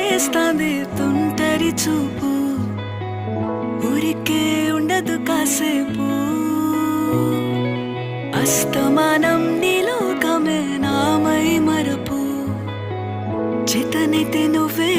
చేస్తాంది తుంటరి చూపు, ఊరికే ఉండదు కాసేపు. అస్తమానం నీలోకమే నామై మరపు, చేతనైతే నువ్వే